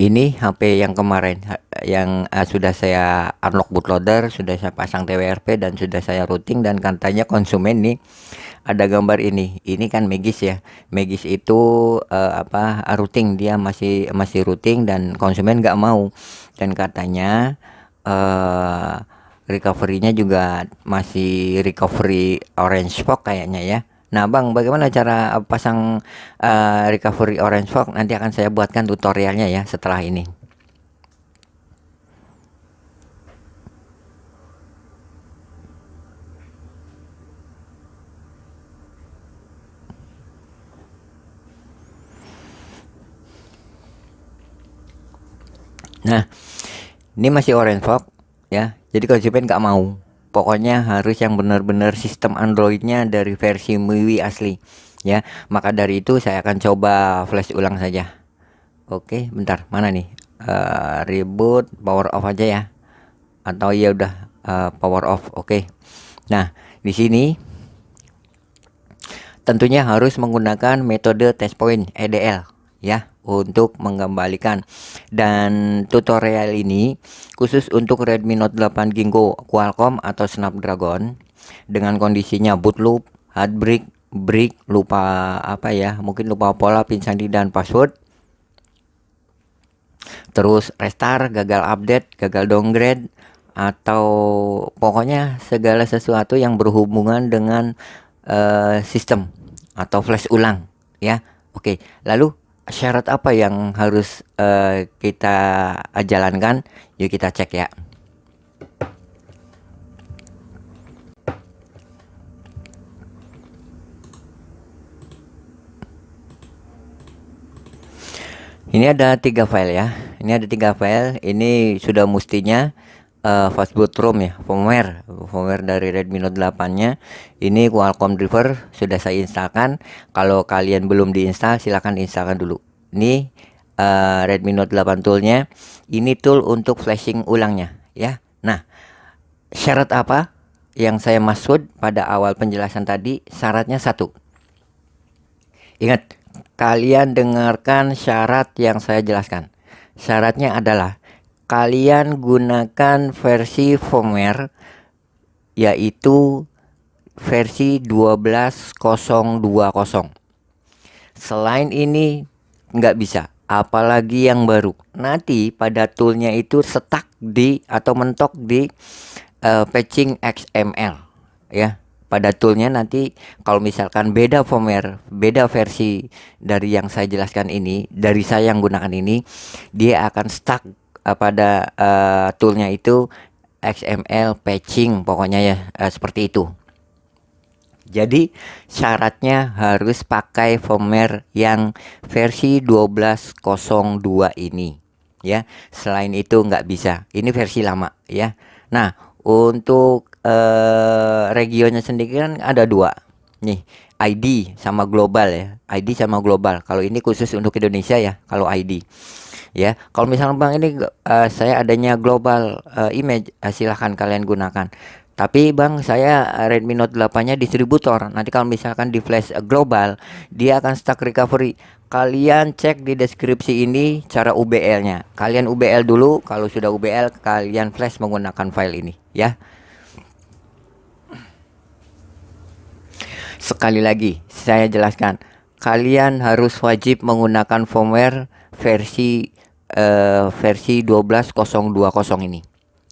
Ini HP yang kemarin yang sudah saya unlock bootloader, sudah saya pasang TWRP dan sudah saya routing, dan katanya konsumen nih ada gambar ini. Ini kan Magis ya. Magis itu routing, dia masih masih routing dan konsumen nggak mau. Dan katanya recovery-nya juga masih recovery orange fog kayaknya ya. Nah, Bang, bagaimana cara pasang recovery orange fog? Nanti akan saya buatkan tutorialnya ya setelah ini. Nah, ini masih orange fog ya. Jadi konsumen nggak mau. Pokoknya harus yang benar-benar sistem Androidnya dari versi MIUI asli ya. Maka dari itu saya akan coba flash ulang saja. Oke, bentar, mana nih? Reboot, power off aja ya. Atau ya udah power off. Oke. Nah, di sini tentunya harus menggunakan metode test point EDL ya untuk mengembalikan. Dan tutorial ini khusus untuk Redmi Note 8 Ginkgo Qualcomm atau Snapdragon dengan kondisinya boot loop, hard break, lupa mungkin lupa pola, pin sandi dan password. Terus restart, gagal update, gagal downgrade, atau pokoknya segala sesuatu yang berhubungan dengan sistem atau flash ulang ya. Oke, lalu syarat apa yang harus kita jalankan? Yuk kita cek ya. Ini ada 3 file ya. Ini ada 3 file. Ini sudah mestinya fastboot ROM ya, firmware dari Redmi Note 8-nya. Ini Qualcomm driver sudah saya instalkan. Kalau kalian belum diinstal, silahkan instalkan dulu. Ini Redmi Note 8 toolnya. Ini tool untuk flashing ulangnya ya. Nah, syarat apa yang saya maksud pada awal penjelasan tadi? Syaratnya satu. Ingat, kalian dengarkan syarat yang saya jelaskan. Syaratnya adalah kalian gunakan versi firmware yaitu versi 12020. Selain ini nggak bisa, apalagi yang baru. Nanti pada toolnya itu stuck di atau mentok di patching XML ya. Pada toolnya nanti kalau misalkan beda firmware, beda versi dari yang saya jelaskan ini, dari saya yang gunakan ini, dia akan stuck pada toolnya itu XML patching, pokoknya ya seperti itu. Jadi syaratnya harus pakai firmware yang versi 12.02 ini ya. Selain itu nggak bisa. Ini versi lama ya. Nah, untuk regionnya sendiri kan ada 2 nih, ID sama global ya. ID sama global. Kalau ini khusus untuk Indonesia ya, kalau ID ya. Kalau misalnya Bang ini saya adanya global image, silahkan kalian gunakan. Tapi Bang, saya Redmi Note 8-nya distributor. Nanti kalau misalkan di flash global, dia akan stuck recovery. Kalian cek di deskripsi ini cara UBL-nya. Kalian UBL dulu, kalau sudah UBL kalian flash menggunakan file ini ya. Sekali lagi saya jelaskan, kalian harus wajib menggunakan firmware versi 12.020 ini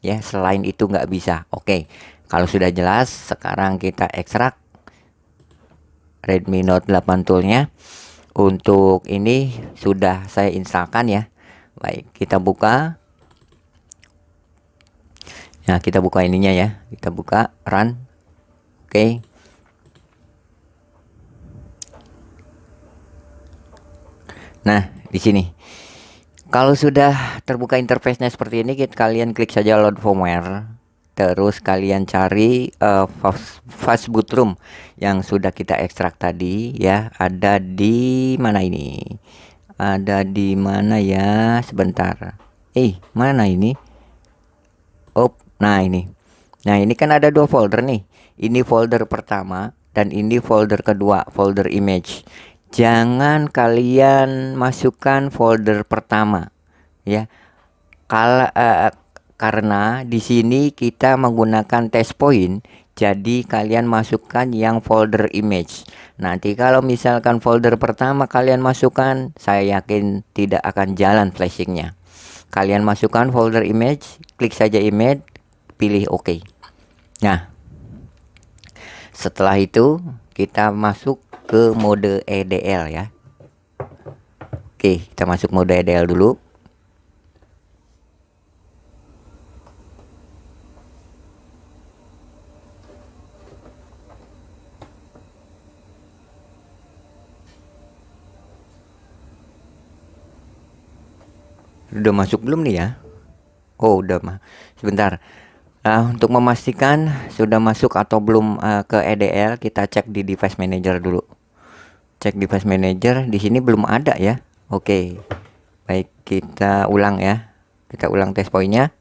ya. Selain itu nggak bisa. Oke, kalau sudah jelas, sekarang kita ekstrak Redmi Note 8 toolnya. Untuk ini sudah saya instalkan ya. Baik, kita buka. Nah, kita buka ininya ya. Kita buka run. Oke. Nah, di sini kalau sudah terbuka interface-nya seperti ini, kalian klik saja load firmware. Terus kalian cari fastboot ROM yang sudah kita ekstrak tadi ya. Ada di mana ini? Ada di mana ya? Sebentar. Mana ini? Nah ini. Nah, ini kan ada 2 folder nih. Ini folder pertama dan ini folder kedua, folder image. Jangan kalian masukkan folder pertama ya. Karena di sini kita menggunakan test point, jadi kalian masukkan yang folder image. Nanti kalau misalkan folder pertama kalian masukkan, saya yakin tidak akan jalan flashingnya. Kalian masukkan folder image, klik saja image, pilih OK. Nah, setelah itu kita masuk ke mode EDL ya. Oke, kita masuk mode EDL dulu. Udah masuk belum nih ya? Oh, udah mah. Sebentar. Untuk memastikan sudah masuk atau belum ke EDL, kita cek di device manager dulu. Cek device manager, di sini belum ada ya. Oke. Baik, kita ulang ya. Kita ulang test point-nya.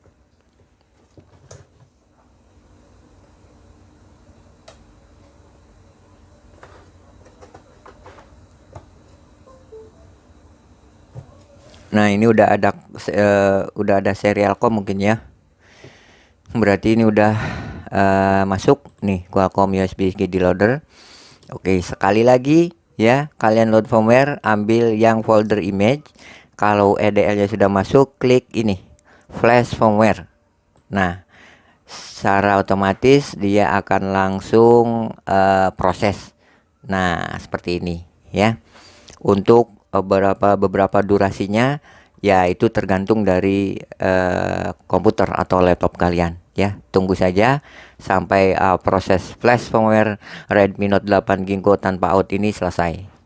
Nah, ini udah ada serial com mungkin ya. Berarti ini udah masuk nih Qualcomm USB SD loader. Oke, sekali lagi ya, kalian load firmware, ambil yang folder image. Kalau EDL-nya sudah masuk, klik ini flash firmware. Nah, secara otomatis dia akan langsung proses. Nah, seperti ini ya. Untuk beberapa durasinya ya itu tergantung dari komputer atau laptop kalian ya. Tunggu saja sampai proses flash firmware Redmi Note 8 Ginkgo tanpa out ini selesai.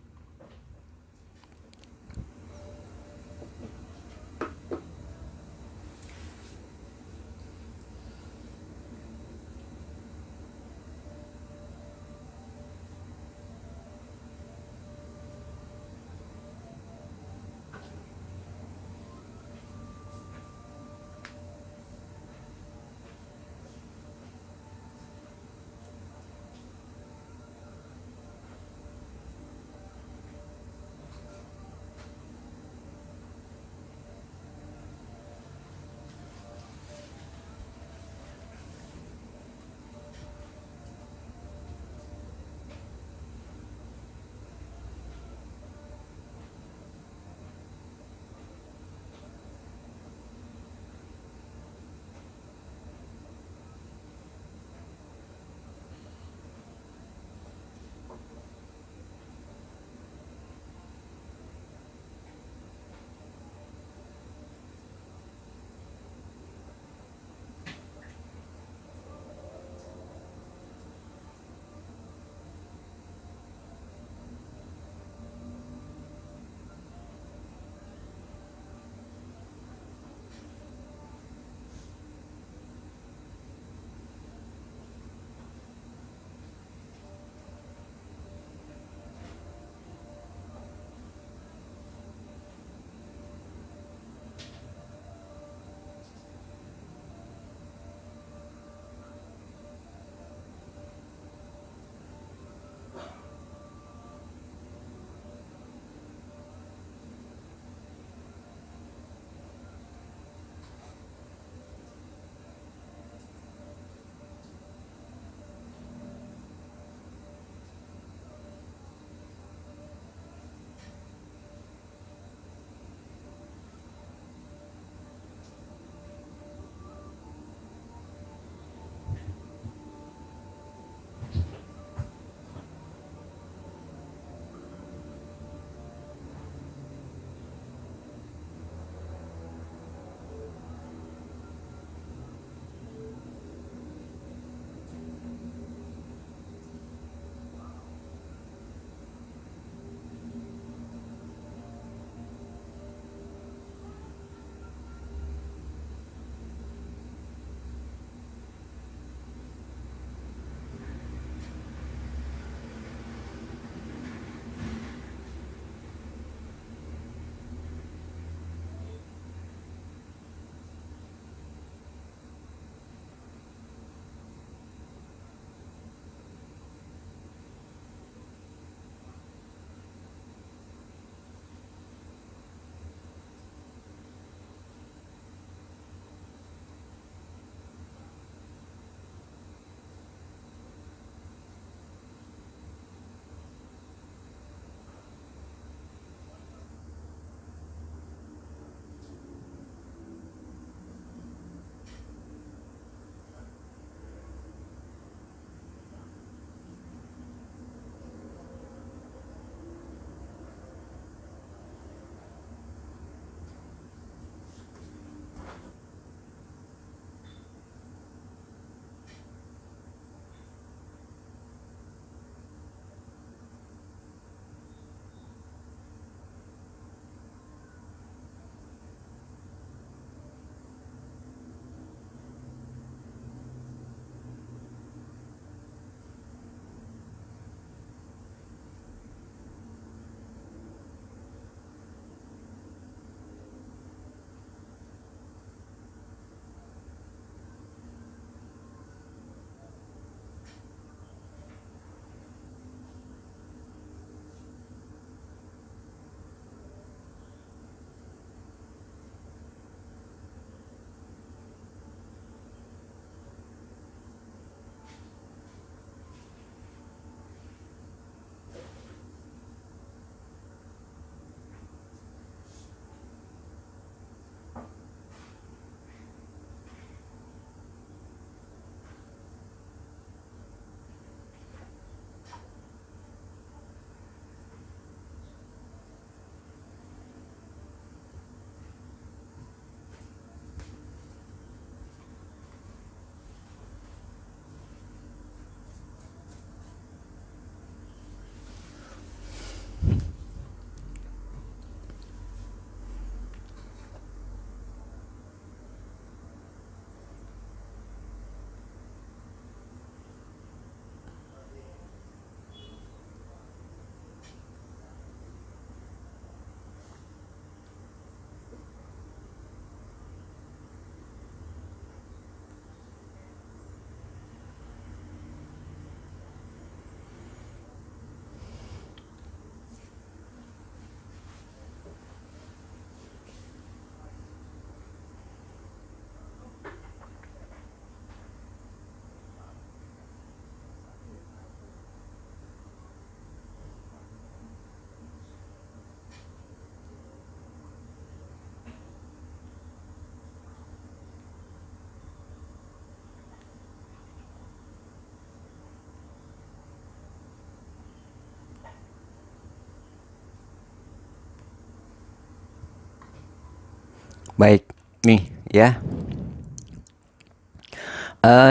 Baik, nih ya.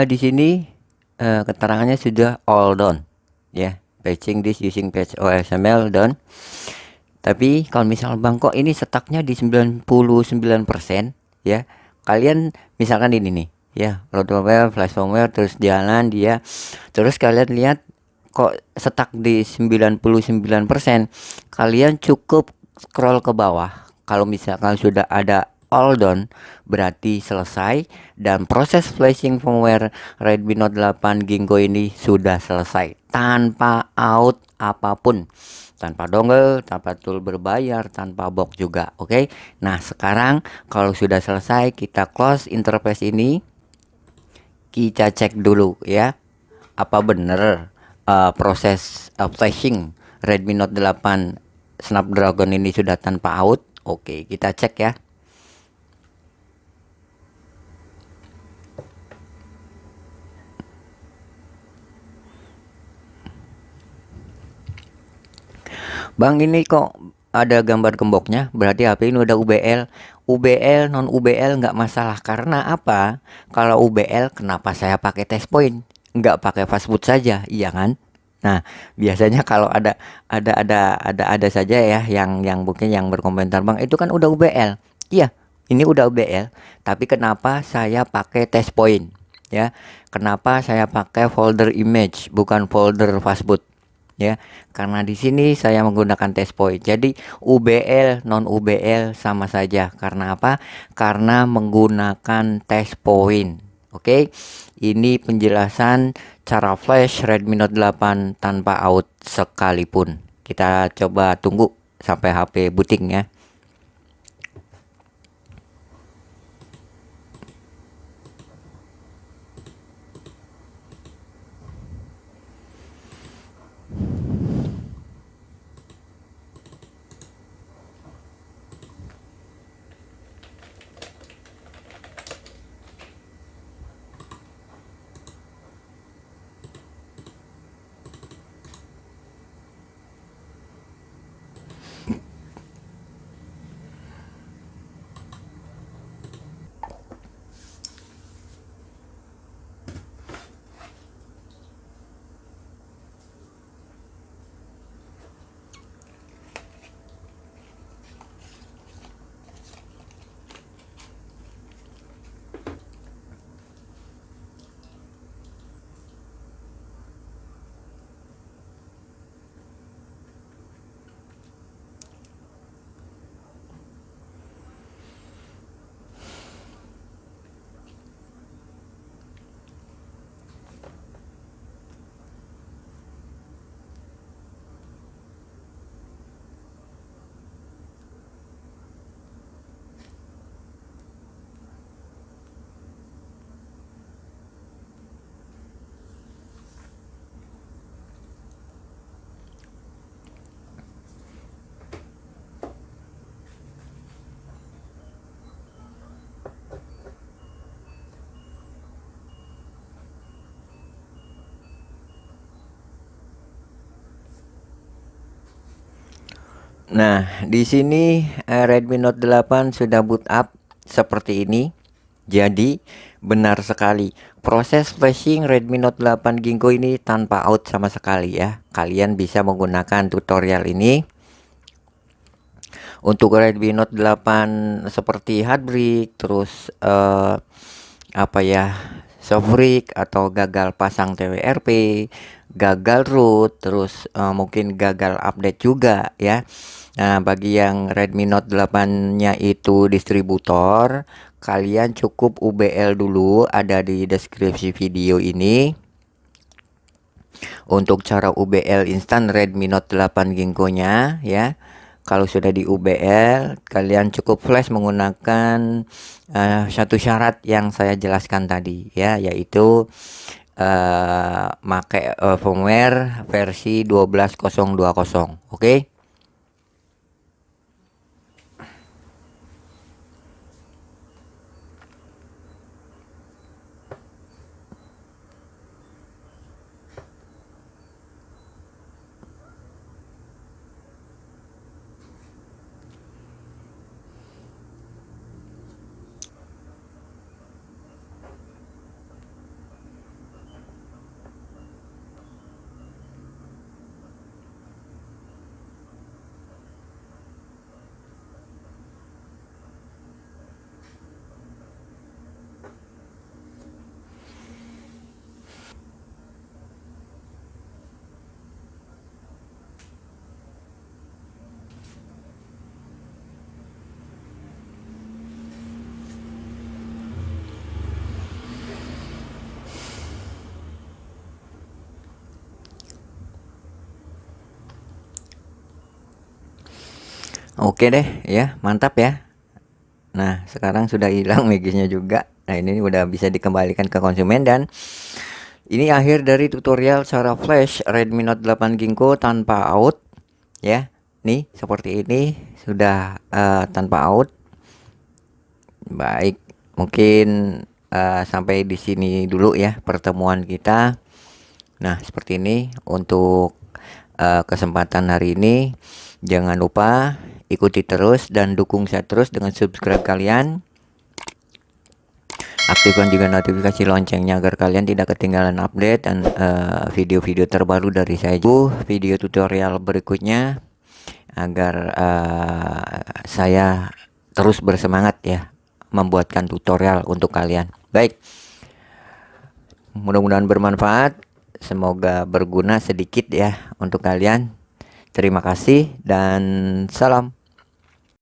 Di sini keterangannya sudah all done ya. Patching this using patch OSML done. Tapi kalau misal Bang kok ini stucknya di 99% ya. Kalian misalkan ini nih ya, load firmware, flash firmware terus jalan dia. Terus kalian lihat kok stuck di 99%. Kalian cukup scroll ke bawah. Kalau misalkan sudah ada all done berarti selesai dan proses flashing firmware Redmi Note 8 Ginkgo ini sudah selesai tanpa out apapun, tanpa dongle, tanpa tool berbayar, tanpa box juga. Oke. Nah, sekarang kalau sudah selesai kita close interface ini, kita cek dulu ya. Apa bener proses flashing Redmi Note 8 Snapdragon ini sudah tanpa out? Oke, kita cek ya. Bang, ini kok ada gambar gemboknya, berarti HP ini udah UBL. UBL non UBL nggak masalah, karena apa? Kalau UBL kenapa saya pakai test point, nggak pakai fastboot saja, iya kan? Nah, biasanya kalau ada saja ya yang mungkin yang berkomentar, Bang itu kan udah UBL. Iya, ini udah UBL, tapi kenapa saya pakai test point? Ya, kenapa saya pakai folder image bukan folder fastboot? Ya, karena di sini saya menggunakan test point. Jadi UBL non UBL sama saja. Karena apa? Karena menggunakan test point. Oke. Ini penjelasan cara flash Redmi Note 8 tanpa out sekalipun. Kita coba tunggu sampai HP booting ya. Nah, di sini Redmi Note 8 sudah boot up seperti ini. Jadi, benar sekali. Proses flashing Redmi Note 8 Ginkgo ini tanpa out sama sekali ya. Kalian bisa menggunakan tutorial ini untuk Redmi Note 8 seperti Heartbreak, terus apa ya? Softbreak atau gagal pasang TWRP, gagal root, terus mungkin gagal update juga ya. Nah, bagi yang Redmi Note 8-nya itu distributor, kalian cukup UBL dulu, ada di deskripsi video ini. Untuk cara UBL instan Redmi Note 8 Ginkgo-nya ya. Kalau sudah di UBL, kalian cukup flash menggunakan satu syarat yang saya jelaskan tadi ya, yaitu pakai firmware versi 12020. Oke. Oke deh ya, mantap ya. Nah, sekarang sudah hilang magisnya juga. Nah, ini udah bisa dikembalikan ke konsumen. Dan ini akhir dari tutorial cara flash Redmi Note 8 Ginkgo tanpa out ya. Nih, seperti ini sudah tanpa out. Baik, mungkin sampai di sini dulu ya pertemuan kita. Nah, seperti ini untuk kesempatan hari ini. Jangan lupa ikuti terus dan dukung saya terus dengan subscribe kalian. Aktifkan juga notifikasi loncengnya agar kalian tidak ketinggalan update dan video-video terbaru dari saya. Video tutorial berikutnya agar saya terus bersemangat ya membuatkan tutorial untuk kalian. Baik, mudah-mudahan bermanfaat. Semoga berguna sedikit ya untuk kalian. Terima kasih dan salam.